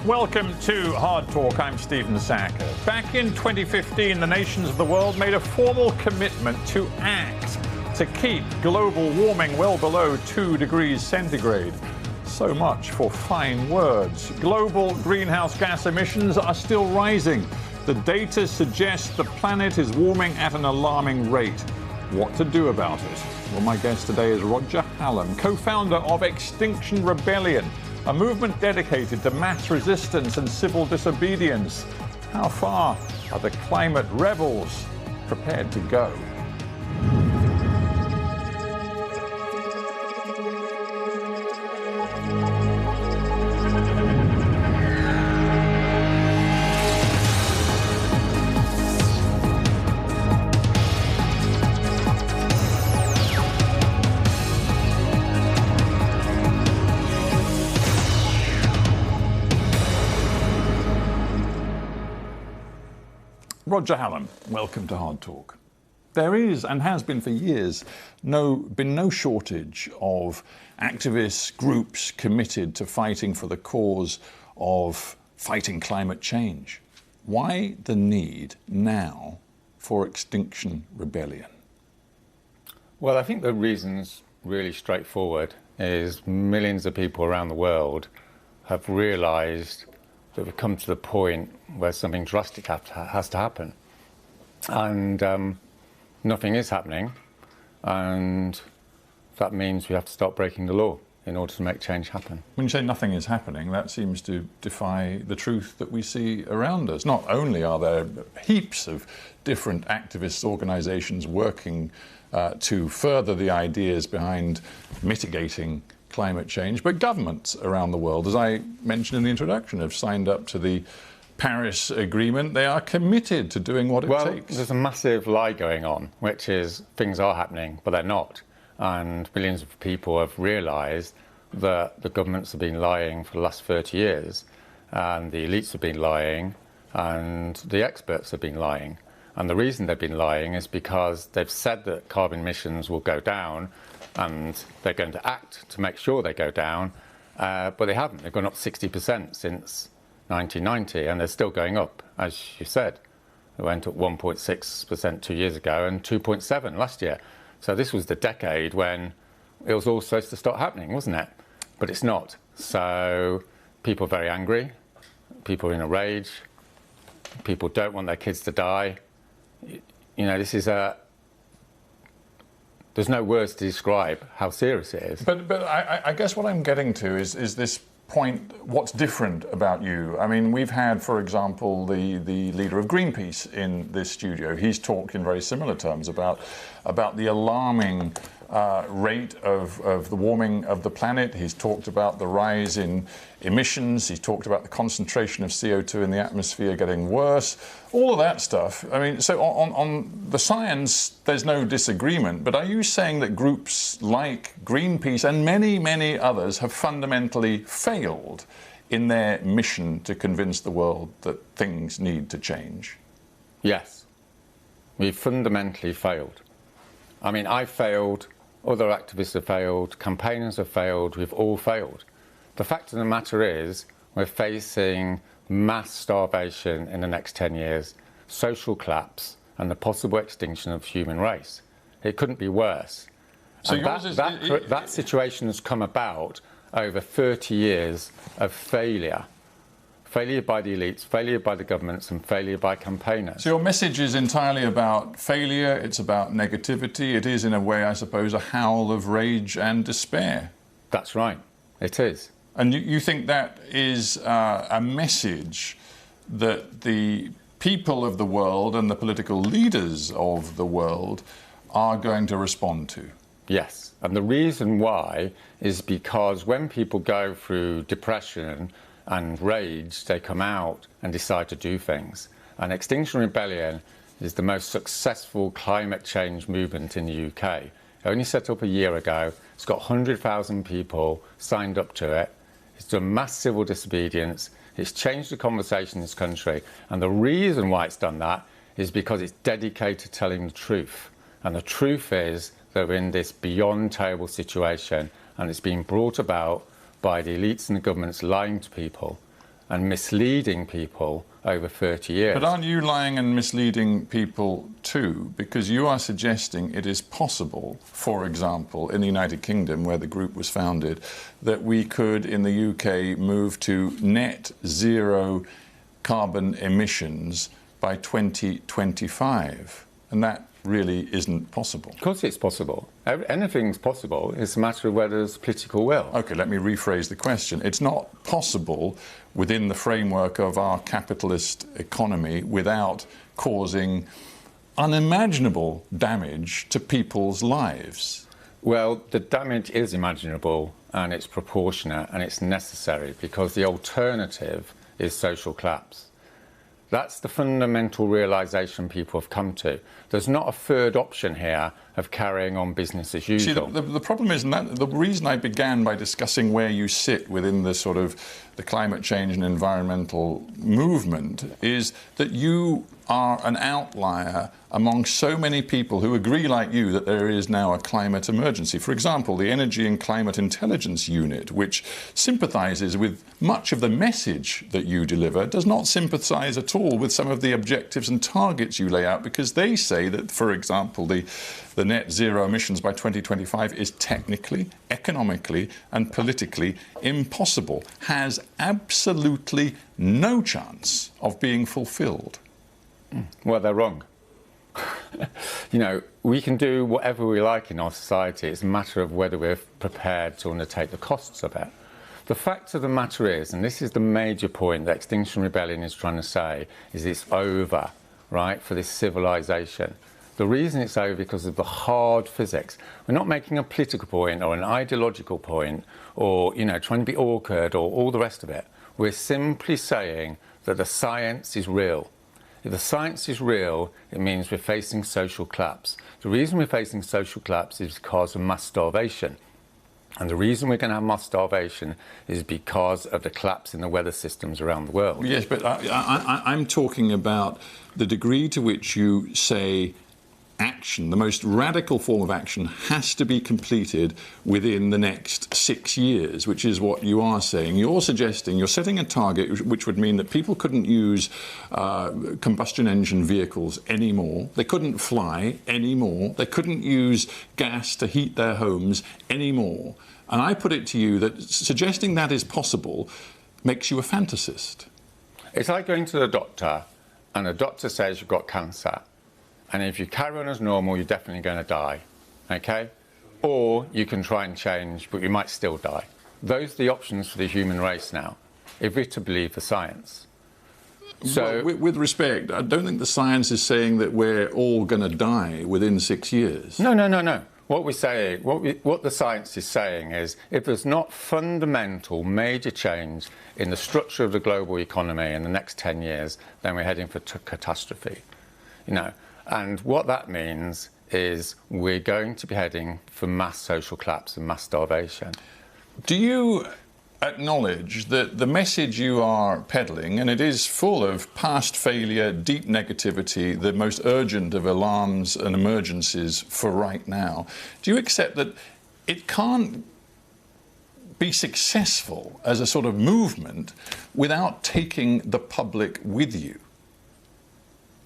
Welcome to Hard Talk. I'm Stephen Sacker. Back in 2015, the nations of the world made a formal commitment to act to keep global warming well below 2 degrees centigrade. So much for fine words. Global greenhouse gas emissions are still rising. The data suggests the planet is warming at an alarming rate. What to do about it? Well, my guest today is Roger Hallam, co-founder of Extinction Rebellion, a movement dedicated to mass resistance and civil disobedience. How far are the climate rebels prepared to go? Roger Hallam, welcome to Hard Talk. There is, and has been for years, been no shortage of activists, groups committed to fighting for the cause of fighting climate change. Why the need now for Extinction Rebellion? Well, I think the reason's really straightforward, is millions of people around the world have realised that we've come to the point where something drastic has to happen. And nothing is happening, and that means we have to start breaking the law in order to make change happen. When you say nothing is happening, that seems to defy the truth that we see around us. Not only are there heaps of different activist organisations working to further the ideas behind mitigating climate change, but governments around the world, as I mentioned in the introduction, have signed up to the Paris Agreement. They are committed to doing what it takes. There's a massive lie going on, which is things are happening, but they're not. And millions of people have realised that the governments have been lying for the last 30 years, and the elites have been lying, and the experts have been lying. And the reason they've been lying is because they've said that carbon emissions will go down, and they're going to act to make sure they go down, but they haven't. They've gone up 60% since 1990, and they're still going up, as you said. They went up 1.6% 2 years ago and 2.7% last year. So this was the decade when it was all supposed to start happening, wasn't it? But it's not. So people are very angry, people are in a rage, people don't want their kids to die. You know, this is there's no words to describe how serious it is. But I guess what I'm getting to is this point, what's different about you? I mean, we've had, for example, the leader of Greenpeace in this studio. He's talked in very similar terms about the alarming rate of the warming of the planet. He's talked about the rise in emissions. He's talked about the concentration of CO2 in the atmosphere getting worse. All of that stuff. I mean, so on the science, there's no disagreement. But are you saying that groups like Greenpeace and many, many others have fundamentally failed in their mission to convince the world that things need to change? Yes, we've fundamentally failed. I mean, I failed. Other activists have failed, campaigners have failed, we've all failed. The fact of the matter is, we're facing mass starvation in the next 10 years, social collapse, and the possible extinction of the human race. It couldn't be worse. So that situation has come about over 30 years of failure. Failure by the elites, failure by the governments, and failure by campaigners. So your message is entirely about failure, it's about negativity, it is in a way, I suppose, a howl of rage and despair. That's right, it is. And you think that is a message that the people of the world and the political leaders of the world are going to respond to? Yes, and the reason why is because when people go through depression and rage, they come out and decide to do things. And Extinction Rebellion is the most successful climate change movement in the UK. It only set up a year ago. It's got 100,000 people signed up to it. It's done mass civil disobedience. It's changed the conversation in this country. And the reason why it's done that is because it's dedicated to telling the truth. And the truth is that we're in this beyond terrible situation, and it's being brought about by the elites and the governments lying to people. and misleading people over 30 years. But aren't you lying and misleading people too? Because you are suggesting it is possible, for example, in the United Kingdom, where the group was founded, that we could, in the UK, move to net zero carbon emissions by 2025. And that really isn't possible. Of course it's possible. Anything's possible. It's a matter of whether there's political will. OK, let me rephrase the question. It's not possible within the framework of our capitalist economy without causing unimaginable damage to people's lives. Well, the damage is imaginable and it's proportionate and it's necessary because the alternative is social collapse. That's the fundamental realisation people have come to. There's not a third option here of carrying on business as usual. See, the problem is, and that, the reason I began by discussing where you sit within the sort of the climate change and environmental movement is that you are an outlier among so many people who agree like you that there is now a climate emergency. For example, the Energy and Climate Intelligence Unit, which sympathises with much of the message that you deliver, does not sympathise at all with some of the objectives and targets you lay out, because they say that, for example, the net zero emissions by 2025 is technically, economically and politically impossible, has absolutely no chance of being fulfilled. Well, they're wrong. You know, we can do whatever we like in our society. It's a matter of whether we're prepared to undertake the costs of it. The fact of the matter is, and this is the major point that Extinction Rebellion is trying to say, is it's over, right, for this civilization. The reason it's over because of the hard physics. We're not making a political point or an ideological point or, you know, trying to be awkward or all the rest of it. We're simply saying that the science is real. If the science is real, it means we're facing social collapse. The reason we're facing social collapse is because of mass starvation. And the reason we're going to have mass starvation is because of the collapse in the weather systems around the world. Yes, but I'm talking about the degree to which you say action, the most radical form of action, has to be completed within the next 6 years, which is what you are saying. You're suggesting, you're setting a target which would mean that people couldn't use combustion engine vehicles anymore. They couldn't fly anymore. They couldn't use gas to heat their homes anymore. And I put it to you that suggesting that is possible makes you a fantasist. It's like going to the doctor and the doctor says you've got cancer. And if you carry on as normal, you're definitely going to die, okay? Or you can try and change, but you might still die. Those are the options for the human race now, if we're to believe the science. So, well, with respect, I don't think the science is saying that we're all going to die within 6 years. No. What we're saying, what the science is saying is, if there's not fundamental, major change in the structure of the global economy in the next 10 years, then we're heading for catastrophe, you know. And what that means is we're going to be heading for mass social collapse and mass starvation. Do you acknowledge that the message you are peddling, and it is full of past failure, deep negativity, the most urgent of alarms and emergencies for right now, do you accept that it can't be successful as a sort of movement without taking the public with you?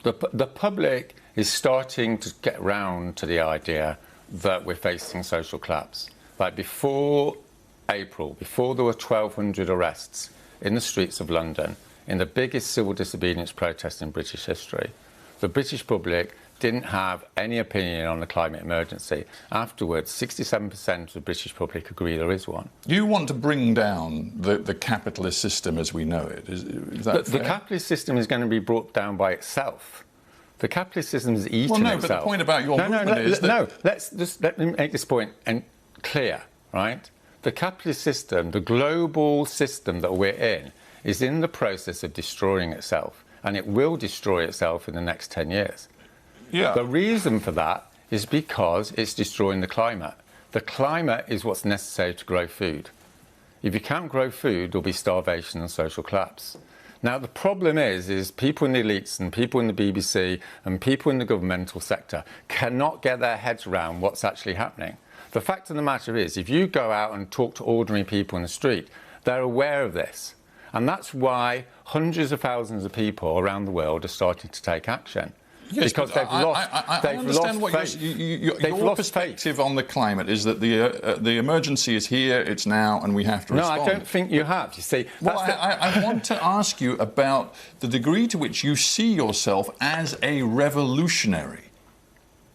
The public is starting to get round to the idea that we're facing social collapse. Like before April, before there were 1,200 arrests in the streets of London, in the biggest civil disobedience protest in British history, the British public didn't have any opinion on the climate emergency. Afterwards, 67% of the British public agree there is one. You want to bring down the capitalist system as we know it. Is that fair? The capitalist system is going to be brought down by itself. The capitalist system is eating itself. Well, no, but the point about your movement is that... No, let me make this point clear, right? The capitalist system, the global system that we're in, is in the process of destroying itself, and it will destroy itself in the next 10 years. Yeah. The reason for that is because it's destroying the climate. The climate is what's necessary to grow food. If you can't grow food, there'll be starvation and social collapse. Now, the problem is people in the elites and people in the BBC and people in the governmental sector cannot get their heads around what's actually happening. The fact of the matter is, if you go out and talk to ordinary people in the street, they're aware of this. And that's why hundreds of thousands of people around the world are starting to take action. Yes, because they've understand lost faith. Your perspective on the climate is that the emergency is here, it's now, and we have to respond. No, I don't think you have. You see, well, I want to ask you about the degree to which you see yourself as a revolutionary.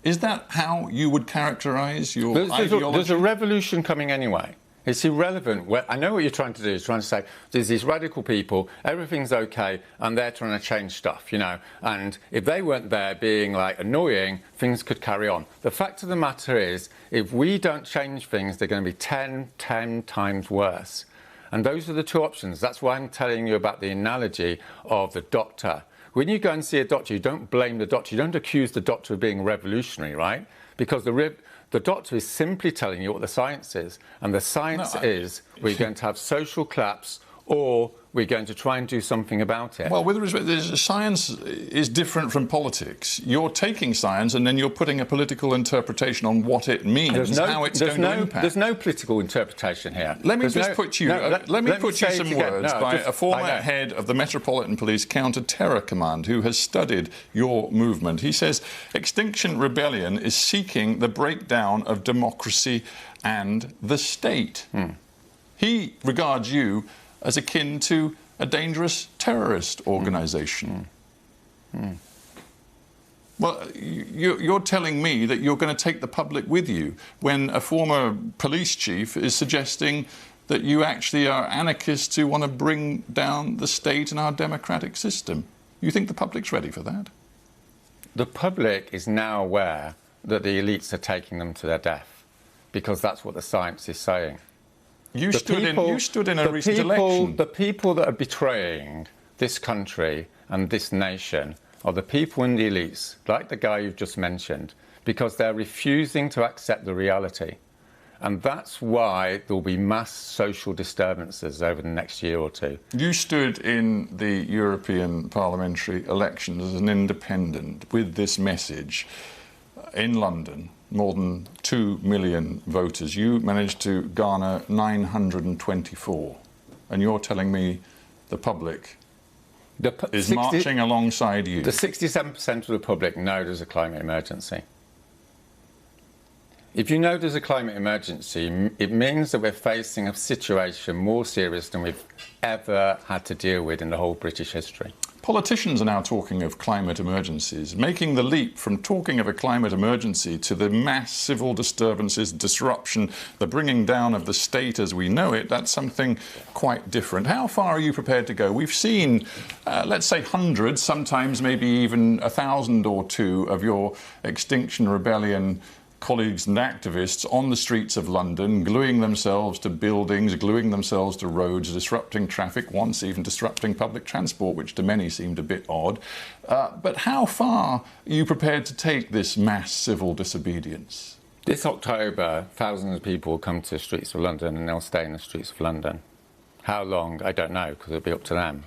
Is that how you would characterise your ideology? There's a revolution coming anyway. It's irrelevant. I know what you're trying to do. Is trying to say there's these radical people, everything's okay, and they're trying to change stuff, you know. And if they weren't there being like annoying, things could carry on. The fact of the matter is, if we don't change things, they're going to be 10 times worse. And those are the two options. That's why I'm telling you about the analogy of the doctor. When you go and see a doctor, you don't blame the doctor. You don't accuse the doctor of being revolutionary, right? Because the doctor is simply telling you what the science is. And the science is we're going to have social collapse or we're going to try and do something about it. Well, with respect, science is different from politics. You're taking science and then you're putting a political interpretation on what it means, how it's going to impact. There's no political interpretation here. Let me just put you some words by a former head of the Metropolitan Police Counter-Terror Command who has studied your movement. He says Extinction Rebellion is seeking the breakdown of democracy and the state. He regards you as akin to a dangerous terrorist organisation. Well, you're telling me that you're going to take the public with you when a former police chief is suggesting that you actually are anarchists who want to bring down the state and our democratic system. You think the public's ready for that? The public is now aware that the elites are taking them to their death, because that's what the science is saying. You stood in a recent election. The people that are betraying this country and this nation are the people in the elites, like the guy you've just mentioned, because they're refusing to accept the reality. And that's why there will be mass social disturbances over the next year or two. You stood in the European parliamentary elections as an independent with this message in London. More than 2 million voters. You managed to garner 924. And you're telling me the public is marching alongside you. The 67% of the public know there's a climate emergency. If you know there's a climate emergency, it means that we're facing a situation more serious than we've ever had to deal with in the whole British history. Politicians are now talking of climate emergencies, making the leap from talking of a climate emergency to the mass civil disturbances, disruption, the bringing down of the state as we know it. That's something quite different. How far are you prepared to go? We've seen, let's say, hundreds, sometimes maybe even 1,000 or two of your Extinction Rebellion colleagues and activists on the streets of London, gluing themselves to buildings, gluing themselves to roads, disrupting traffic, once even disrupting public transport, which to many seemed a bit odd. But how far are you prepared to take this mass civil disobedience? This October, thousands of people will come to the streets of London and they'll stay in the streets of London. How long? I don't know, because it'll be up to them.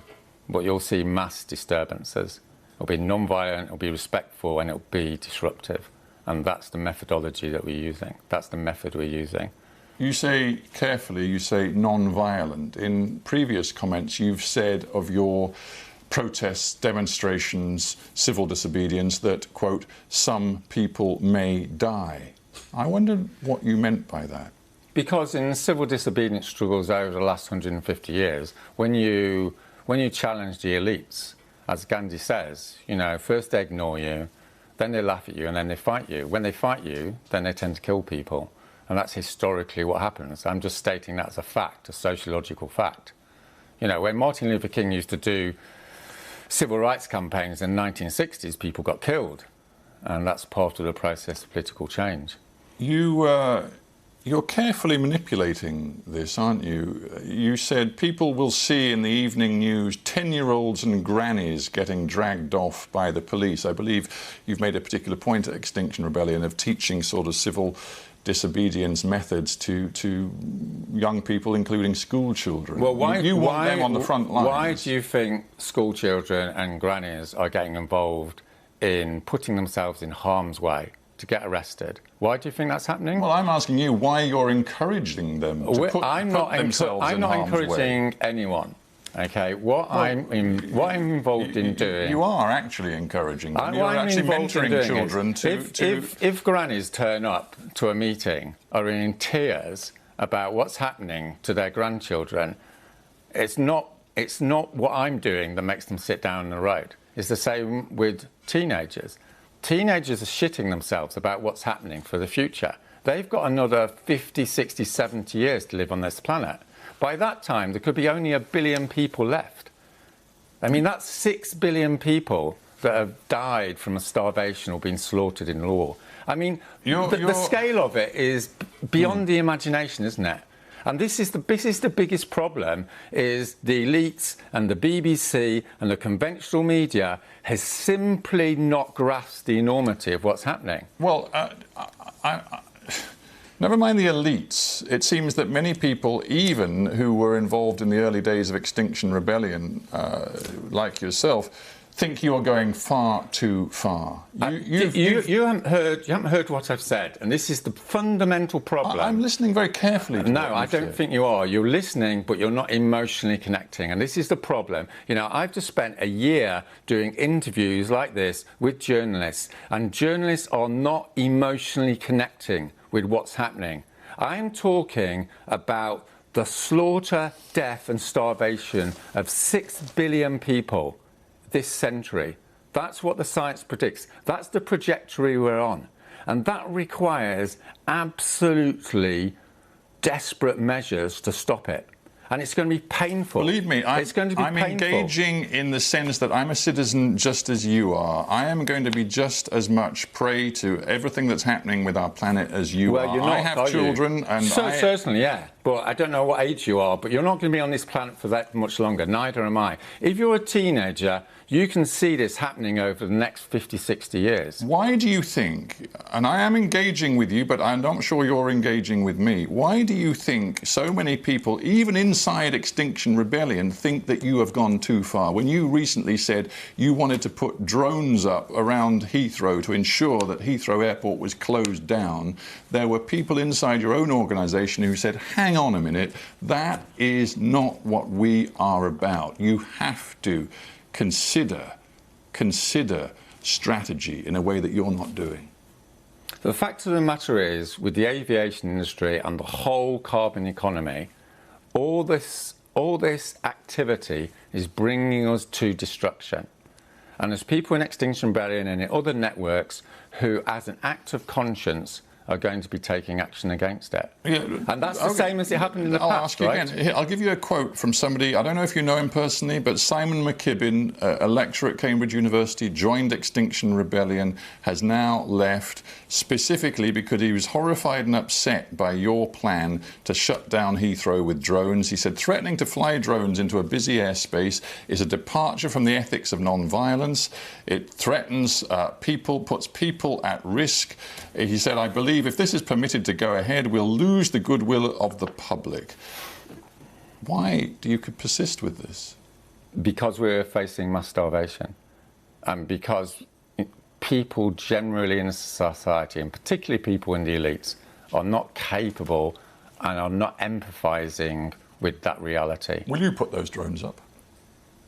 But you'll see mass disturbances. It'll be non-violent, it'll be respectful, and it'll be disruptive. And that's the methodology that we're using. That's the method we're using. You say carefully, you say non-violent. In previous comments, you've said of your protests, demonstrations, civil disobedience that, quote, some people may die. I wondered what you meant by that. Because in civil disobedience struggles over the last 150 years, when you challenge the elites, as Gandhi says, you know, first they ignore you, then they laugh at you, and then they fight you. When they fight you, then they tend to kill people. And that's historically what happens. I'm just stating that as a fact, a sociological fact. You know, when Martin Luther King used to do civil rights campaigns in the 1960s, people got killed. And that's part of the process of political change. You're carefully manipulating this, aren't you? You said people will see in the evening news 10-year-olds and grannies getting dragged off by the police. I believe you've made a particular point at Extinction Rebellion of teaching sort of civil disobedience methods to young people, including school children. Well, you want them on the front lines. Why do you think school children and grannies are getting involved in putting themselves in harm's way to get arrested? Why do you think that's happening? Well, I'm asking you why you're encouraging them to put themselves in harm's way. I'm not encouraging anyone. Okay, what I'm involved in doing. You are actually encouraging them. You're I'm actually involved in mentoring doing children if grannies turn up to a meeting, are in tears about what's happening to their grandchildren, it's not what I'm doing that makes them sit down on the road. It's the same with teenagers. Teenagers are shitting themselves about what's happening for the future. They've got another 50, 60, 70 years to live on this planet. By that time, there could be only 1 billion people left. I mean, that's 6 billion people that have died from starvation or been slaughtered in war. I mean, the scale of it is beyond the imagination, isn't it? And this is the biggest problem, is the elites and the BBC and the conventional media has simply not grasped the enormity of what's happening. Well, never mind the elites. It seems that many people, even who were involved in the early days of Extinction Rebellion, like yourself, think you're going far too far. You haven't heard what I've said, and this is the fundamental problem. I'm listening very carefully. No, I don't think you are. You're listening, but you're not emotionally connecting, and this is the problem. You know, I've just spent a year doing interviews like this with journalists, and journalists are not emotionally connecting with what's happening. I'm talking about the slaughter, death, and starvation of 6 billion people this century. That's what the science predicts. That's the trajectory we're on. And that requires absolutely desperate measures to stop it. And it's going to be painful. Believe me, I'm engaging in the sense that I'm a citizen just as you are. I am going to be just as much prey to everything that's happening with our planet as you are. You're not, I have children, and certainly, yeah. But I don't know what age you are, but you're not going to be on this planet for that much longer. Neither am I. If you're a teenager, you can see this happening over the next 50, 60 years. Why do you think, and I am engaging with you, but I'm not sure you're engaging with me, why do you think so many people, even inside Extinction Rebellion, think that you have gone too far? When you recently said you wanted to put drones up around Heathrow to ensure that Heathrow Airport was closed down, there were people inside your own organisation who said, hang on a minute, that is not what we are about. You have to consider strategy in a way that you're not doing. The fact of the matter is, with the aviation industry and the whole carbon economy, all this activity is bringing us to destruction. And there's people in Extinction Rebellion and in other networks who, as an act of conscience, are going to be taking action against it. Yeah, and that's the same as it happened in the past, ask you right? Again. I'll give you a quote from somebody, I don't know if you know him personally, but Simon McKibbin, a lecturer at Cambridge University, joined Extinction Rebellion, has now left, specifically because he was horrified and upset by your plan to shut down Heathrow with drones. He said, threatening to fly drones into a busy airspace is a departure from the ethics of non-violence. It threatens people, puts people at risk. He said, I believe if this is permitted to go ahead, we'll lose the goodwill of the public. Why do you persist with this? Because we're facing mass starvation, and because people generally in society, and particularly people in the elites, are not capable and are not empathising with that reality. Will you put those drones up?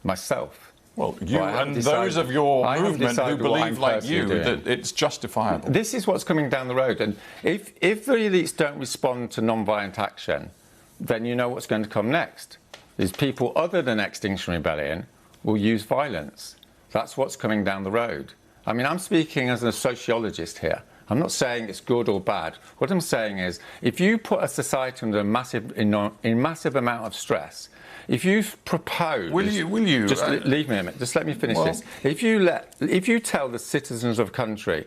Myself? Well, you and those of your movement who believe like you that it's justifiable. This is what's coming down the road. And if the elites don't respond to non-violent action, then you know what's going to come next. Is people other than Extinction Rebellion will use violence. That's what's coming down the road. I mean, I'm speaking as a sociologist here. I'm not saying it's good or bad. What I'm saying is, if you put a society under a massive amount of stress, if you propose, will you? Just leave me a minute. Just let me finish this. If you tell the citizens of a country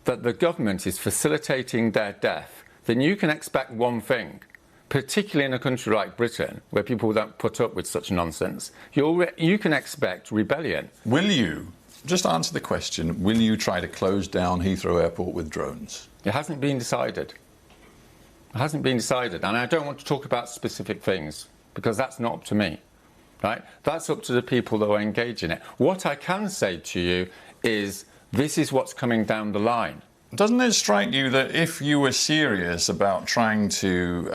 that the government is facilitating their death, then you can expect one thing. Particularly in a country like Britain, where people don't put up with such nonsense, you can expect rebellion. Will you? Just answer the question. Will you try to close down Heathrow Airport with drones? It hasn't been decided. It hasn't been decided, and I don't want to talk about specific things, because that's not up to me, right? That's up to the people that are engaged in it. What I can say to you is this is what's coming down the line. Doesn't it strike you that if you were serious about trying to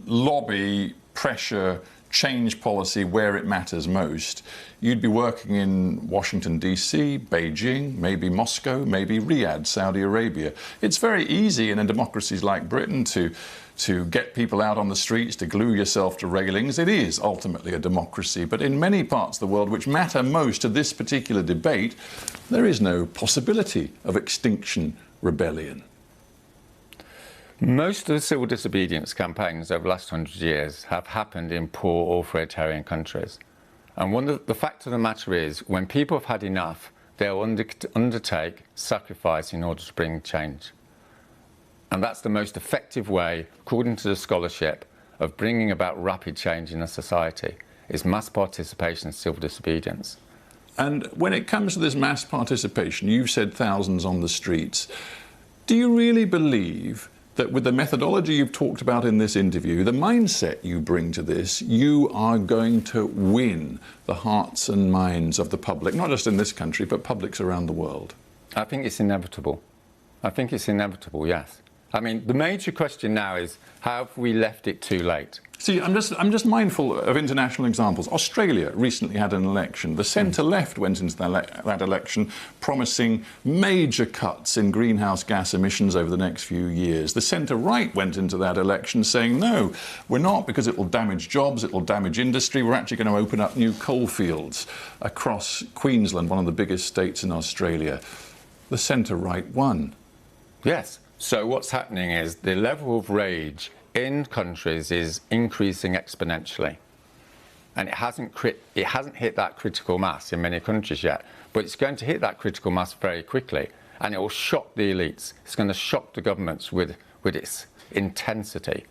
lobby, pressure, change policy where it matters most, you'd be working in Washington, D.C., Beijing, maybe Moscow, maybe Riyadh, Saudi Arabia. It's very easy in democracies like Britain to get people out on the streets, to glue yourself to railings. It is ultimately a democracy. But in many parts of the world which matter most to this particular debate, there is no possibility of extinction rebellion. Most of the civil disobedience campaigns over the last 100 years have happened in poor authoritarian countries. And the fact of the matter is, when people have had enough, they'll undertake sacrifice in order to bring change. And that's the most effective way, according to the scholarship, of bringing about rapid change in a society, is mass participation in civil disobedience. And when it comes to this mass participation, you've said thousands on the streets. Do you really believe that with the methodology you've talked about in this interview, the mindset you bring to this, you are going to win the hearts and minds of the public, not just in this country, but publics around the world? I think it's inevitable. I think it's inevitable, yes. I mean, the major question now is, have we left it too late? See, I'm just mindful of international examples. Australia recently had an election. The centre-left went into that election promising major cuts in greenhouse gas emissions over the next few years. The centre-right went into that election saying, no, we're not, because it will damage jobs, it will damage industry. We're actually going to open up new coal fields across Queensland, one of the biggest states in Australia. The centre-right won. Yes. So what's happening is the level of rage in countries is increasing exponentially, and it hasn't hit that critical mass in many countries yet, but it's going to hit that critical mass very quickly, and it will shock the elites. It's going to shock the governments with its intensity,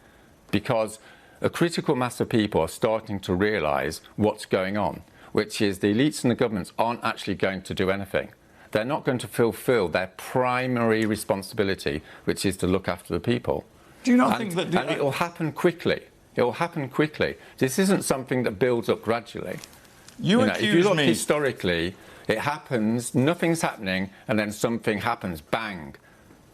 because a critical mass of people are starting to realise what's going on, which is the elites and the governments aren't actually going to do anything. They're not going to fulfil their primary responsibility, which is to look after the people. Do you not think that... And it will happen quickly. It will happen quickly. This isn't something that builds up gradually. If you look historically, it happens, nothing's happening, and then something happens, bang.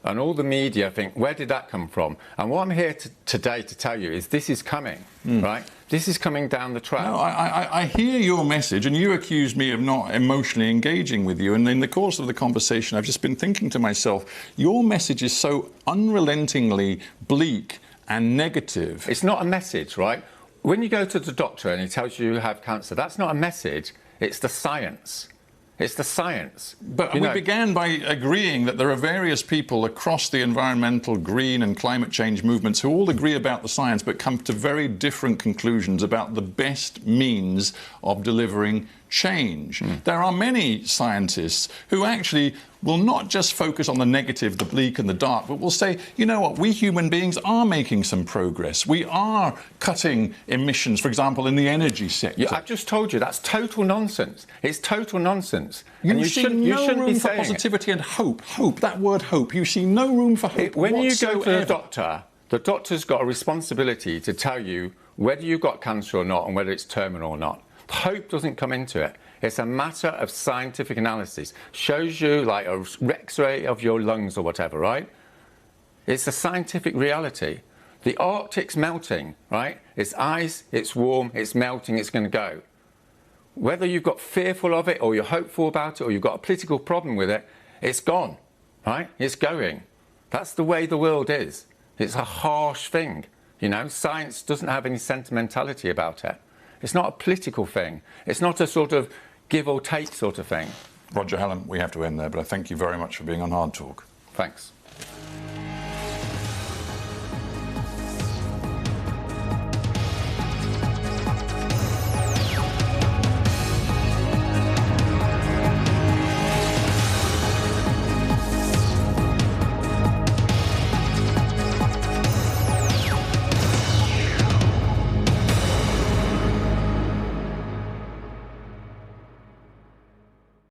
And all the media think, where did that come from? And what I'm here today to tell you is this is coming, right? This is coming down the track. No, I hear your message, and you accuse me of not emotionally engaging with you. And in the course of the conversation, I've just been thinking to myself, your message is so unrelentingly bleak and negative. It's not a message, right? When you go to the doctor and he tells you you have cancer, that's not a message. It's the science. It's the science. But we began by agreeing that there are various people across the environmental, green and climate change movements who all agree about the science but come to very different conclusions about the best means of delivering change. There are many scientists who actually will not just focus on the negative, the bleak and the dark, but will say, you know what, we human beings are making some progress. We are cutting emissions, for example, in the energy sector. Yeah, I've just told you that's total nonsense. It's total nonsense. You see no room for positivity and hope. Hope, that word hope. You see no room for hope when you go to the doctor's got a responsibility to tell you whether you've got cancer or not and whether it's terminal or not. Hope doesn't come into it. It's a matter of scientific analysis. Shows you like a X-ray of your lungs or whatever, right? It's a scientific reality. The Arctic's melting, right? It's ice, it's warm, it's melting, it's going to go. Whether you've got fearful of it or you're hopeful about it or you've got a political problem with it, it's gone, right? It's going. That's the way the world is. It's a harsh thing. You know, science doesn't have any sentimentality about it. It's not a political thing. It's not a sort of give or take sort of thing. Roger Hallam, we have to end there, but I thank you very much for being on Hard Talk. Thanks.